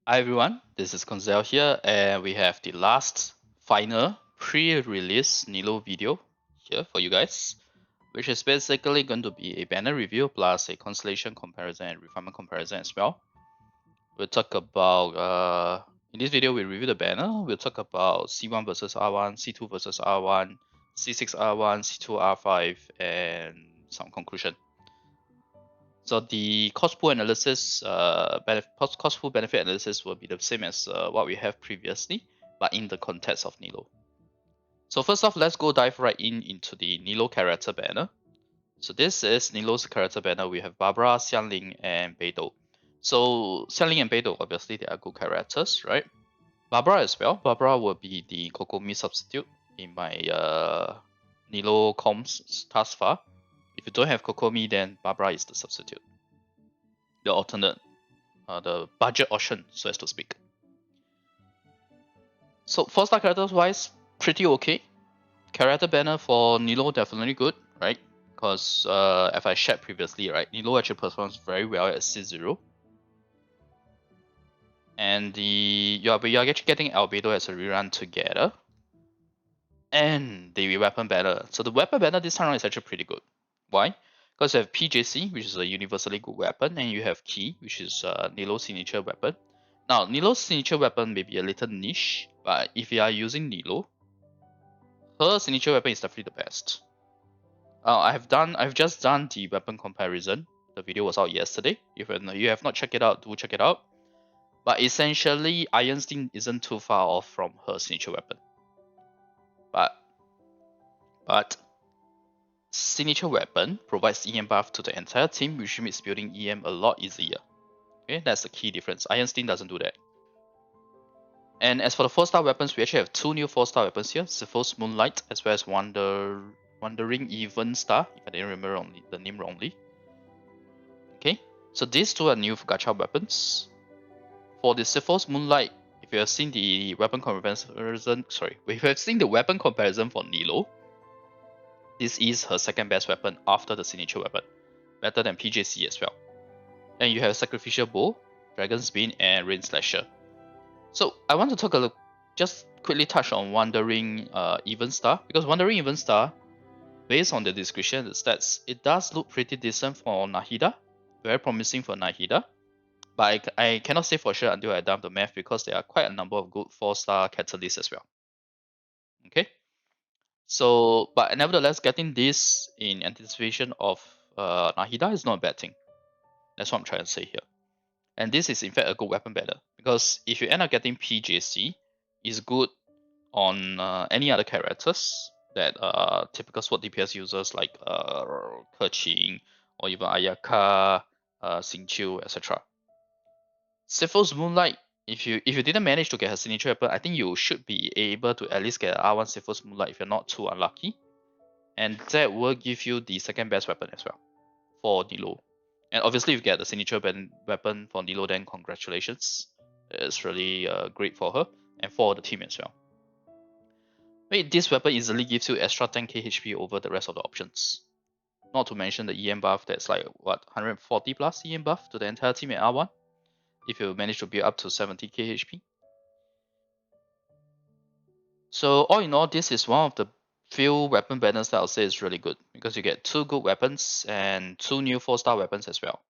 Hi everyone, this is Koinzell here, and we have the last final pre-release Nilou video here for you guys, which is basically going to be a banner review plus a constellation comparison and refinement comparison as well. We'll talk about, in this video we review the banner, we'll talk about C1 versus R1, C2 versus R1, C6 R1, C2 R5, and some conclusion. So the cost pool analysis, cost pool benefit analysis will be the same as what we have previously, but in the context of Nilou. So first off, let's go dive right into the Nilou character banner. So this is Nilou's character banner. We have Barbara, Xiangling, and Beidou. So Xiangling and Beidou, obviously they are good characters, right? Barbara as well. Barbara will be the Kokomi substitute in my Nilou comms thus far. If you don't have Kokomi, then Barbara is the substitute. The alternate, the budget option, so as to speak. So 4-star characters wise, pretty okay. Character banner for Nilou definitely good, right? Because as I shared previously, right, Nilou actually performs very well at C0. And you're actually getting Albedo as a rerun together. And the weapon banner. So the weapon banner this time around is actually pretty good. Why? Because you have PJC, which is a universally good weapon, and you have Key, which is Nilou's signature weapon. Now, Nilou's signature weapon may be a little niche, but if you are using Nilou, her signature weapon is definitely the best. I've just done the weapon comparison. The video was out yesterday. If you have not checked it out, do check it out. But essentially, Iron Sting isn't too far off from her signature weapon. But signature weapon provides EM buff to the entire team, which makes building EM a lot easier. Okay, that's the key difference. Iron Sting doesn't do that. And as for the 4-star weapons, we actually have 2 new 4-star weapons here, Zephyr's Moonlight as well as Wandering Even Star, if I didn't remember the name wrongly. Okay, so these 2 are new gacha weapons. For the Zephyr's Moonlight, if you have seen the weapon comparison, if you have seen the weapon comparison for Nilou, this is her second best weapon after the signature weapon, better than PJC as well. And you have Sacrificial Bow, Dragon's Bane, and Rain Slasher. So I want to talk a look, just quickly touch on Wandering Even Star, because Wandering Even Star, based on the description and the stats, it does look pretty decent for Nahida, very promising for Nahida. But I cannot say for sure until I dump the math because there are quite a number of good 4-star catalysts as well. Okay, so but nevertheless, getting this in anticipation of Nahida is not a bad thing. That's what I'm trying to say here. And this is in fact a good weapon banner because if you end up getting PJC, it's good on any other characters that typical sword DPS users like Keqing or even Ayaka, Xingqiu, etc. Zephyr's Moonlight, if you didn't manage to get her signature weapon, I think you should be able to at least get R1 Zephyr's Moonlight if you're not too unlucky. And that will give you the second best weapon as well for Nilou. And obviously, if you get the signature weapon for Nilou, then congratulations. It's really great for her and for the team as well. Wait, this weapon easily gives you extra 10k HP over the rest of the options. Not to mention the EM buff that's like, what, 140 plus EM buff to the entire team at R1? If you manage to build up to 70k HP. So all in all, this is one of the few weapon banners that I'll say is really good because you get 2 good weapons and 2 new 4-star weapons as well.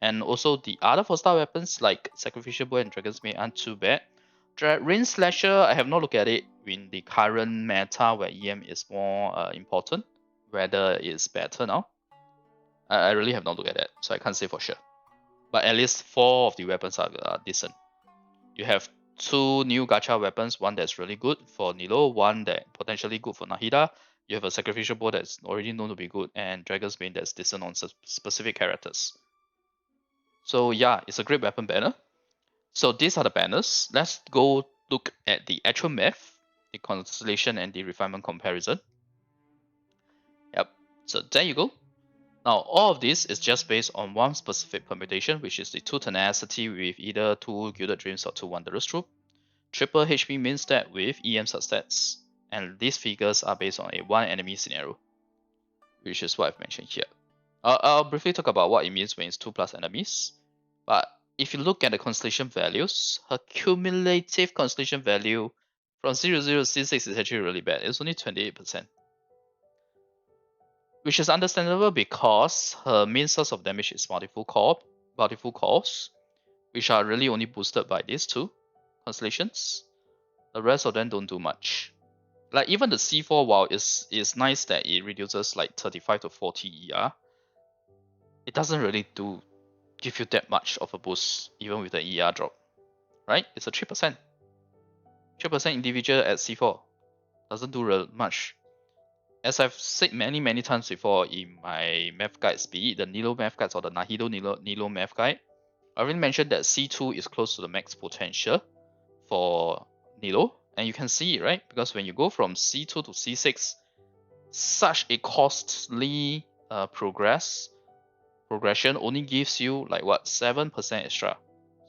And also the other 4-star weapons like Sacrificial Bow and Dragon's Bane aren't too bad. Rain Slasher, I have not looked at it in the current meta where EM is more important, whether it's better now. I really have not looked at that, so I can't say for sure. But at least 4 of the weapons are decent. You have 2 new gacha weapons, one that's really good for Nilou, one that potentially good for Nahida. You have a Sacrificial Bow that's already known to be good, and Dragon's Bane that's decent on specific characters. So yeah, it's a great weapon banner. So these are the banners. Let's go look at the actual math, the constellation and the refinement comparison. Yep, so there you go. Now all of this is just based on one specific permutation, which is the 2 tenacity with either 2 Gilded Dreams or 2 Wanderer's Troop, triple HP main stat with EM substats, and these figures are based on a 1 enemy scenario, which is what I've mentioned here. I'll briefly talk about what it means when it's 2+ enemies, but if you look at the constellation values, her cumulative constellation value from 00 to C6 is actually really bad. It's only 28%. Which is understandable because her main source of damage is multiple cores, which are really only boosted by these two constellations. The rest of them don't do much. Like even the C4, while is nice that it reduces like 35 to 40 ER, it doesn't really give you that much of a boost, even with the ER drop, right? It's a 3%. 3% individual at C4 doesn't do real much. As I've said many times before in my math guides, be it the Nilou math guides or the Nahida Nilou math guide, I already mentioned that C2 is close to the max potential for Nilou, and you can see it, right? Because when you go from C2 to C6, such a costly progression only gives you like what 7% extra.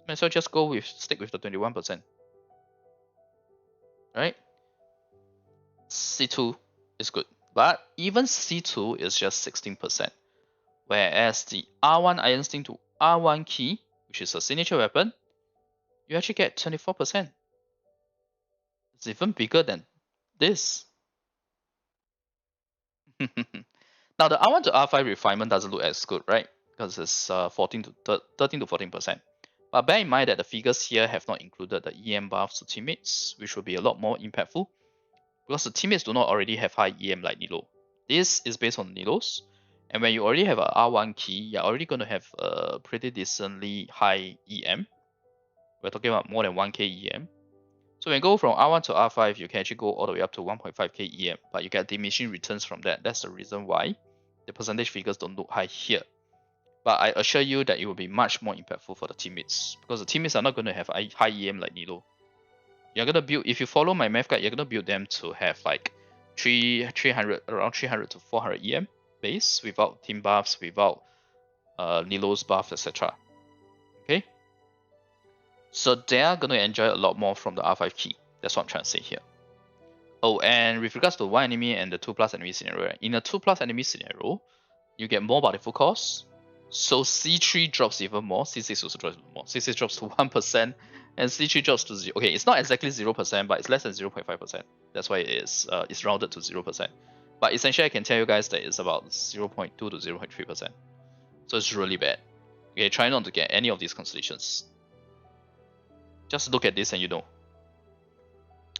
Might as well just stick with the 21%, right? C2 is good, but even C2 is just 16%, whereas the R1 Iron Sting to R1 key, which is a signature weapon, you actually get 24%. It's even bigger than this. Now the R1 to R5 refinement doesn't look as good, right? Because it's 13 to 14%. But bear in mind that the figures here have not included the EM buffs to teammates, which will be a lot more impactful because the teammates do not already have high EM like Nilou. This is based on Nilou's, and when you already have a R1 key, you're already going to have a pretty decently high EM. We're talking about more than 1k EM. So when you go from R1 to R5, you can actually go all the way up to 1.5k EM, but you get diminishing returns from that. That's the reason why the percentage figures don't look high here. But I assure you that it will be much more impactful for the teammates, because the teammates are not going to have high EM like Nilou. You're going to build, if you follow my math guide, you're going to build them to have like 300, around 300 to 400 EM base without team buffs, without Nilou's buff, etc. Okay? So they are going to enjoy a lot more from the R5 key. That's what I'm trying to say here. Oh, and with regards to one enemy and the 2+ enemy scenario, right? In a 2+ enemy scenario, you get more multiple cores. So C3 drops even more, C6 also drops even more. C6 drops to 1%, and C3 drops to 0. Okay, it's not exactly 0%, but it's less than 0.5%. That's why it's rounded to 0%. But essentially, I can tell you guys that it's about 0.2 to 0.3%. So it's really bad. Okay, try not to get any of these constellations. Just look at this and you know.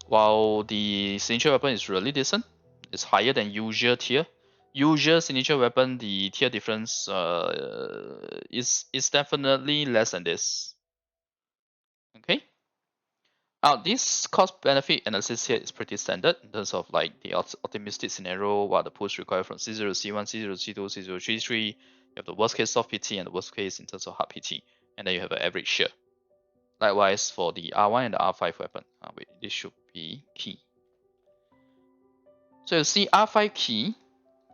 While the signature weapon is really decent, it's higher than usual tier. Usual signature weapon, the tier difference is definitely less than this. Okay. Now this cost benefit analysis here is pretty standard in terms of like the optimistic scenario, what the push required from C0 to C1, C0 to C2, C0 to C3. You have the worst case soft PT and the worst case in terms of hard PT, and then you have an average here. Likewise for the R1 and the R5 weapon. Wait, this should be key. So you see R5 key,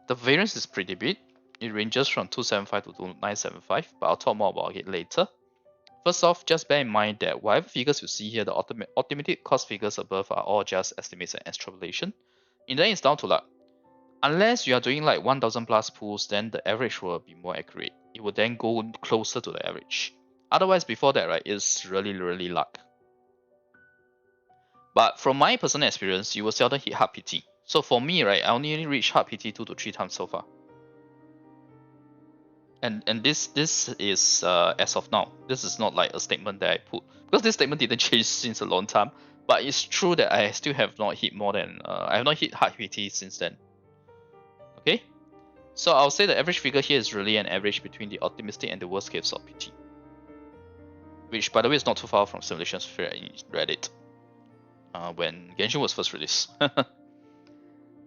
the variance is pretty big. It ranges from 275 to 975, but I'll talk more about it later. First off, just bear in mind that whatever figures you see here, the automated cost figures above are all just estimates and extrapolation. In the end, it's down to luck. Unless you are doing like 1000 plus pools, then the average will be more accurate. It will then go closer to the average. Otherwise, before that, right, it's really luck. But from my personal experience, you will seldom hit hard PT. So for me, right, I only reach hard PT 2 to 3 times so far. And this is as of now. This is not like a statement that I put, because this statement didn't change since a long time. But it's true that I still have not hit more than I have not hit hard PT since then. Okay, so I'll say the average figure here is really an average between the optimistic and the worst case of PT, which by the way is not too far from simulations fair in Reddit when Genshin was first released.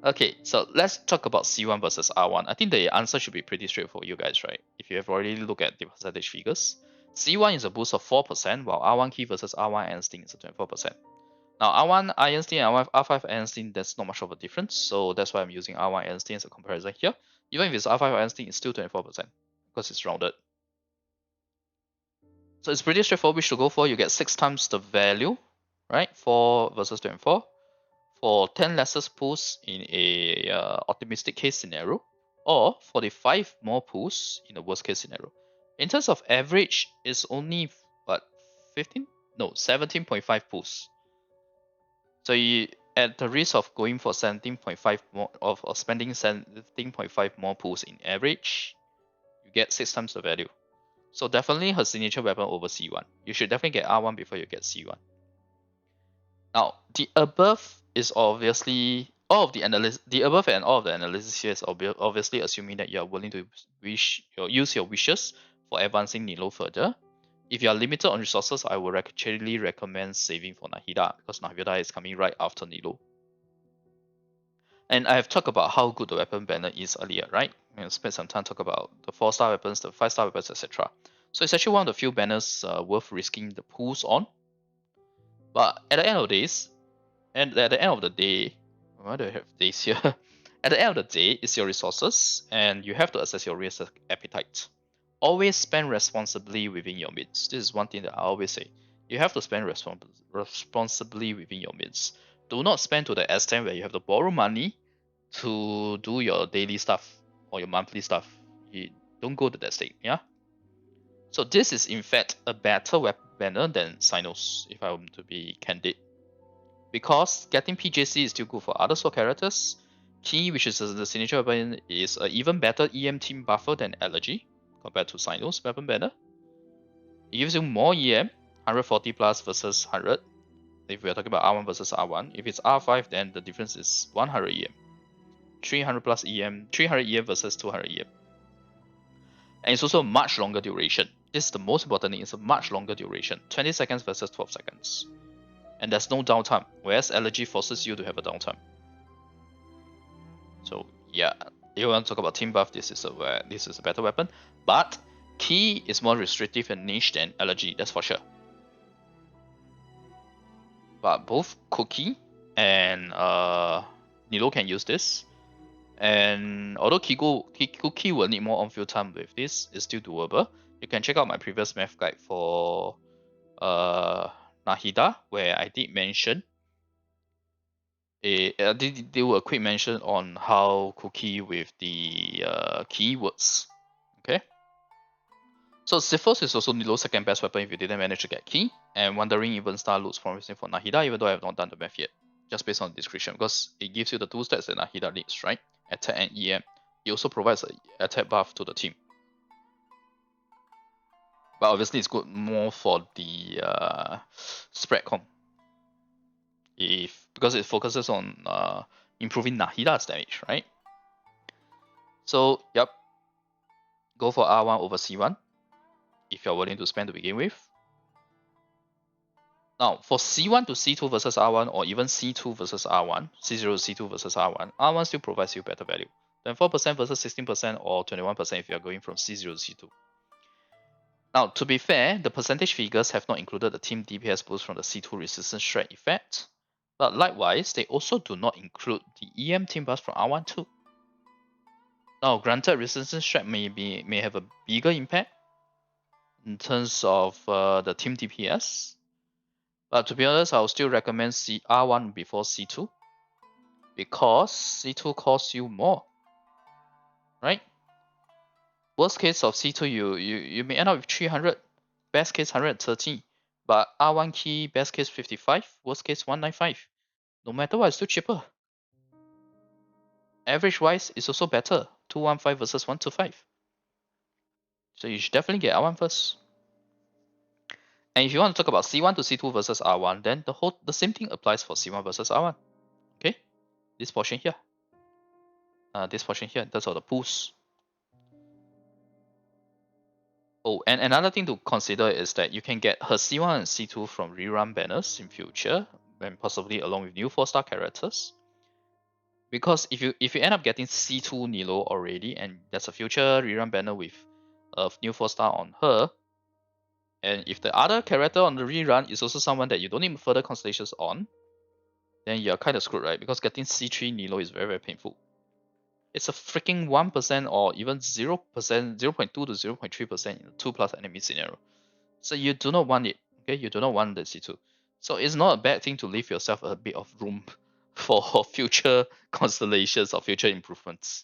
Okay, so let's talk about C1 versus R1. I think the answer should be pretty straight for you guys, right? If you have already looked at the percentage figures. C1 is a boost of 4%, while R1 key versus R1 Iron Sting is a 24%. Now, R1 Iron Sting and R5 Iron Sting, there's not much of a difference, so that's why I'm using R1 Iron Sting as a comparison here. Even if it's R5 Iron Sting, it's still 24%, because it's rounded. So it's pretty straightforward which to go for. You get 6 times the value, right? 4 versus 24. For 10 lesser pools in a optimistic case scenario, or 45 more pools in a worst case scenario. In terms of average, it's only 15? No, 17.5 pulls. So you, at the risk of going for 17.5 more of spending 17.5 more pulls in average, you get 6 times the value. So definitely her signature weapon over C1. You should definitely get R1 before you get C1. Now, the above is obviously all of the analysis. The above and all of the analysis here is obviously assuming that you are willing to use your wishes for advancing Nilou further. If you are limited on resources, I would actually recommend saving for Nahida because Nahida is coming right after Nilou. And I have talked about how good the weapon banner is earlier, right? And spent some time talk about the 4-star weapons, the 5-star weapons, etc. So it's actually one of the few banners worth risking the pulls on. But at the end of days, and at the end of the day, why do I have days here? At the end of the day, it's your resources, and you have to assess your risk appetite. Always spend responsibly within your means. This is one thing that I always say. You have to spend responsibly within your means. Do not spend to the extent where you have to borrow money to do your daily stuff or your monthly stuff. You don't go to that state, yeah? So this is in fact a better weapon banner than Cyno's, if I were to be candid. Because getting PJC is still good for other sword characters. Key, which is the signature weapon, is an even better EM team buffer than Allergy compared to Cyno's weapon banner. It gives you more EM, 140 plus versus 100. If we're talking about R1 versus R1, if it's R5, then the difference is 100 EM. 300 plus EM, 300 EM versus 200 EM. And it's also a much longer duration. This is the most important thing, it's a much longer duration. 20 seconds versus 12 seconds. And there's no downtime, whereas Allergy forces you to have a downtime. So yeah, you want to talk about team buff, this is a better weapon. But Key is more restrictive and niche than Allergy, that's for sure. But both Cookie and Nilou can use this. And although Cookie will need more on-field time with this, it's still doable. You can check out my previous math guide for Nahida, where I did mention did do a quick mention on how Cookie with the keywords. Okay. So Ziphos is also Nilou's second best weapon if you didn't manage to get key, and Wandering Even Star looks promising for Nahida, even though I have not done the math yet, just based on the description, because it gives you the two stats that Nahida needs, right? Attack and EM. It also provides an attack buff to the team. But obviously it's good more for the spread comp. Because it focuses on improving Nahida's damage, right? So yep, go for R1 over C1 if you're willing to spend to begin with. Now for C1 to C2 versus R1 or even C2 versus R1, C0 to C2 versus R1, R1 still provides you better value than 4% versus 16% or 21% if you're going from C0 to C2. Now, to be fair, the percentage figures have not included the team DPS boost from the C2 resistance shred effect, but likewise, they also do not include the EM team boost from R1 too. Now, granted, resistance shred may have a bigger impact in terms of the team DPS, but to be honest, I'll still recommend R1 before C2 because C2 costs you more, right? Worst case of C2, you may end up with 300, best case 130, but R1 key, best case 55, worst case 195. No matter what, it's still cheaper. Average wise, it's also better, 215 versus 125. So you should definitely get R1 first. And if you want to talk about C1 to C2 versus R1, then the same thing applies for C1 versus R1. Okay, this portion here. This portion here in terms of the pools. Oh, and another thing to consider is that you can get her C1 and C2 from rerun banners in future, and possibly along with new 4-star characters. Because if you end up getting C2 Nilou already, and there's a future rerun banner with a new 4-star on her, and if the other character on the rerun is also someone that you don't need further constellations on, then you're kind of screwed, right? Because getting C3 Nilou is very, very painful. It's a freaking 1% or even 0%, 0.2 to 0.3% in a 2+ enemy scenario. So you do not want it, okay? You do not want the C2. So it's not a bad thing to leave yourself a bit of room for future constellations or future improvements.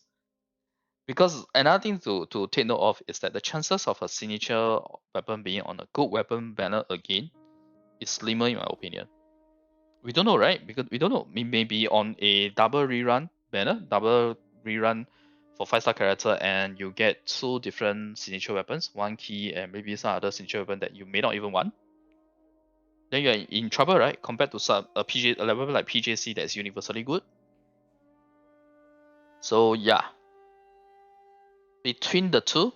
Because another thing to take note of is that the chances of a signature weapon being on a good weapon banner again is slimmer in my opinion. We don't know, right? Because we don't know. Maybe on a double rerun banner, double rerun for 5-star character, and you get 2 different signature weapons, 1 key and maybe some other signature weapon that you may not even want. Then you're in trouble, right? Compared to a level like PJC that's universally good. So yeah, between the two,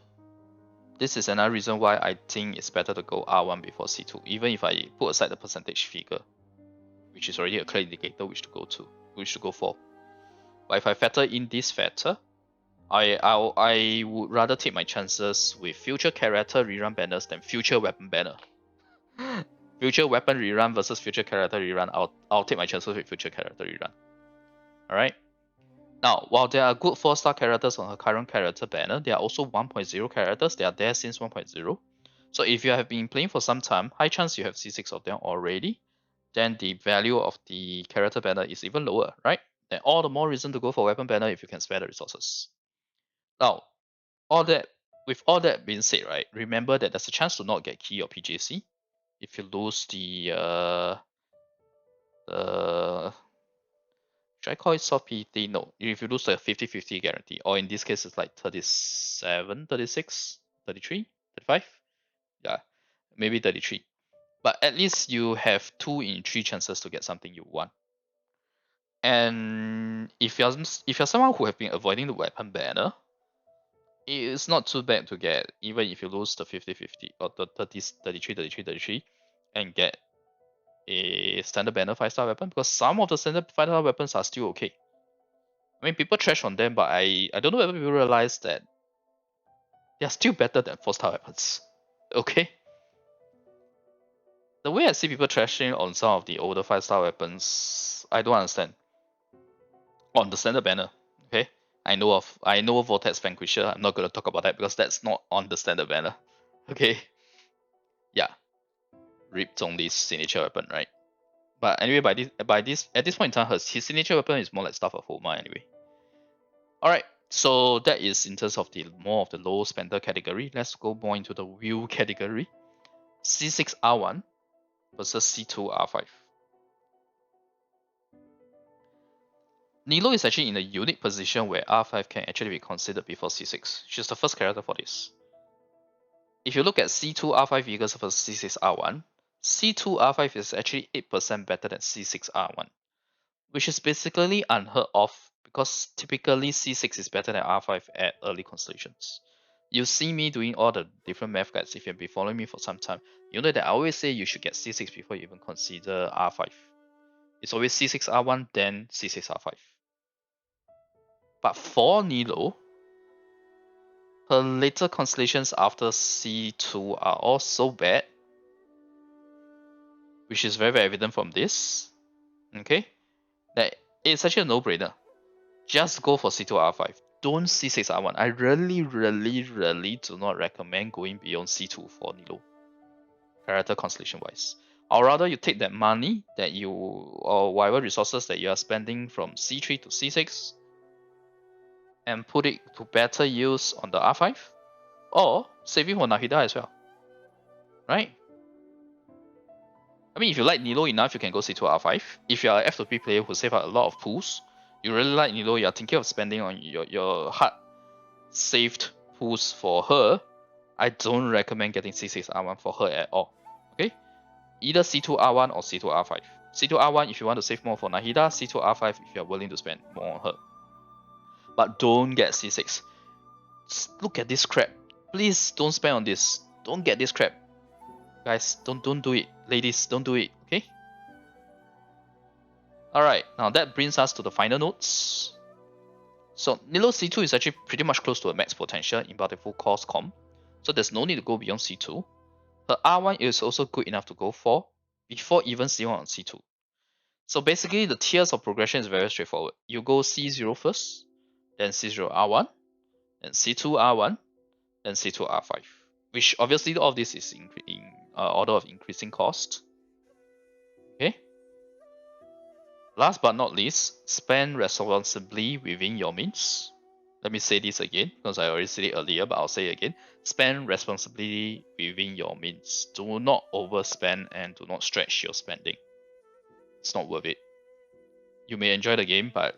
this is another reason why I think it's better to go R1 before C2, even if I put aside the percentage figure, which is already a clear indicator which to go for. But if I factor in this factor, I would rather take my chances with future character rerun banners than future weapon banner. Future weapon rerun versus future character rerun, I'll take my chances with future character rerun. Alright? Now, while there are good 4-star characters on her current character banner, there are also 1.0 characters that are there since 1.0. So if you have been playing for some time, high chance you have C6 of them already, then the value of the character banner is even lower, right? Then all the more reason to go for weapon banner if you can spare the resources. Now, with all that being said, right, remember that there's a chance to not get key or PJC if you lose the should I call it soft PT? No, if you lose the 50-50 guarantee, or in this case it's like 37, 36, 33, 35. Yeah, maybe 33. But at least you have 2 in 3 chances to get something you want. And if you're someone who have been avoiding the weapon banner, it's not too bad to get, even if you lose the 50-50 or the 30, 33, 33, 33, and get a standard banner 5-star weapon, because some of the standard 5-star weapons are still okay. I mean, people trash on them, but I don't know whether people realize that they're still better than 4-star weapons. Okay? The way I see people trashing on some of the older 5-star weapons, I don't understand. On the standard banner, okay? I know Vortex Vanquisher. I'm not gonna talk about that because that's not on the standard banner. Okay? Yeah. Rip Zhongli's signature weapon, right? But anyway, at this point in time, his signature weapon is more like Staff of Homa anyway. Alright, so that is in terms of the more of the low spender category. Let's go more into the wheel category. C6 R1 versus C2 R5. Nilou is actually in a unique position where R5 can actually be considered before C6. She's the first character for this. If you look at C2 R5 vehicles versus C6 R1, C2 R5 is actually 8% better than C6 R1, which is basically unheard of because typically C6 is better than R5 at early constellations. You see me doing all the different math guides if you've been following me for some time. You know that I always say you should get C6 before you even consider R5. It's always C6 R1, then C6 R5. But for Nilou, her later constellations after C2 are all so bad, which is very, very evident from this, okay, that it's actually a no-brainer. Just go for C2 R5. Don't C6 R1. I really, really, really do not recommend going beyond C2 for Nilou, character constellation wise. Or rather, you take that money that you, or whatever resources that you are spending from C3 to C6, and put it to better use on the R5, or saving for Nahida as well, right? I mean, if you like Nilou enough, you can go C2 R5. If you are an F2P player who save out a lot of pools, you really like Nilou, you're thinking of spending on your hard saved pools for her, I don't recommend getting C6 R1 for her at all. Okay? Either C2 R1 or C2 R5. C2 R1 if you want to save more for Nahida, C2 R5 if you are willing to spend more on her. But don't get C6. Look at this crap. Please don't spend on this. Don't get this crap. Guys, don't do it. Ladies, don't do it, okay? Alright, now that brings us to the final notes. So Nilou C2 is actually pretty much close to a max potential in Battlefield Course Comp, so there's no need to go beyond C2. Her R1 is also good enough to go for before even C1 on C2. So basically the tiers of progression is very straightforward. You go C0 first, then C0 R1, then C2 R1, then C2 R5. Which obviously all of this is in order of increasing cost. Okay. Last but not least, spend responsibly within your means. Let me say this again because I already said it earlier, but I'll say it again. Spend responsibly within your means. Do not overspend and do not stretch your spending. It's not worth it. You may enjoy the game, but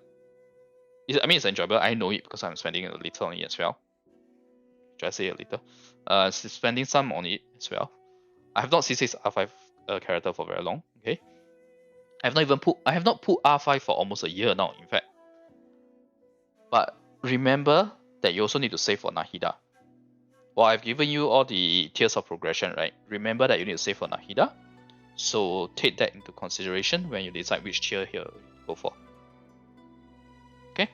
it's enjoyable. I know it because I'm spending a little on it as well. Should I say a little? Spending some on it as well. I have not C6 R5 character for very long. Okay, I have not put R5 for almost a year now. In fact, but remember that you also need to save for Nahida. Well, I've given you all the tiers of progression, right? Remember that you need to save for Nahida. So take that into consideration when you decide which tier here to go for. Okay.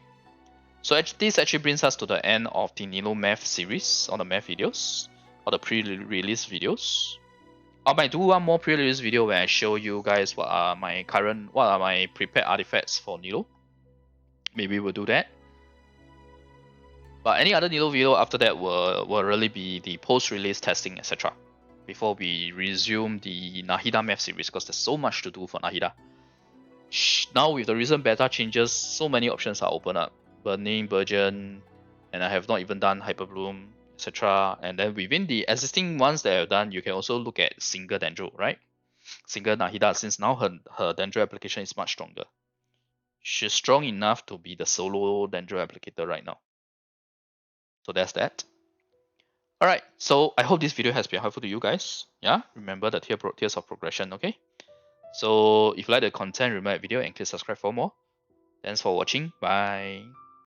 So this actually brings us to the end of the Nilou math series on the math videos or the pre-release videos. I might do one more pre-release video where I show you guys what are my prepared artifacts for Nilou. Maybe we'll do that. But any other Nilou video after that will really be the post-release testing, etc. Before we resume the Nahida math series, because there's so much to do for Nahida. Now with the recent beta changes, so many options are open up. Burning, Burgeon, and I have not even done Hyperbloom, etc. And then within the existing ones that I've done, you can also look at single Dendro, right? Single Nahida, since now her Dendro application is much stronger. She's strong enough to be the solo Dendro applicator right now. So that's that. Alright, so I hope this video has been helpful to you guys. Yeah, remember the tiers of progression, okay? So if you like the content, remember the video and click subscribe for more. Thanks for watching. Bye.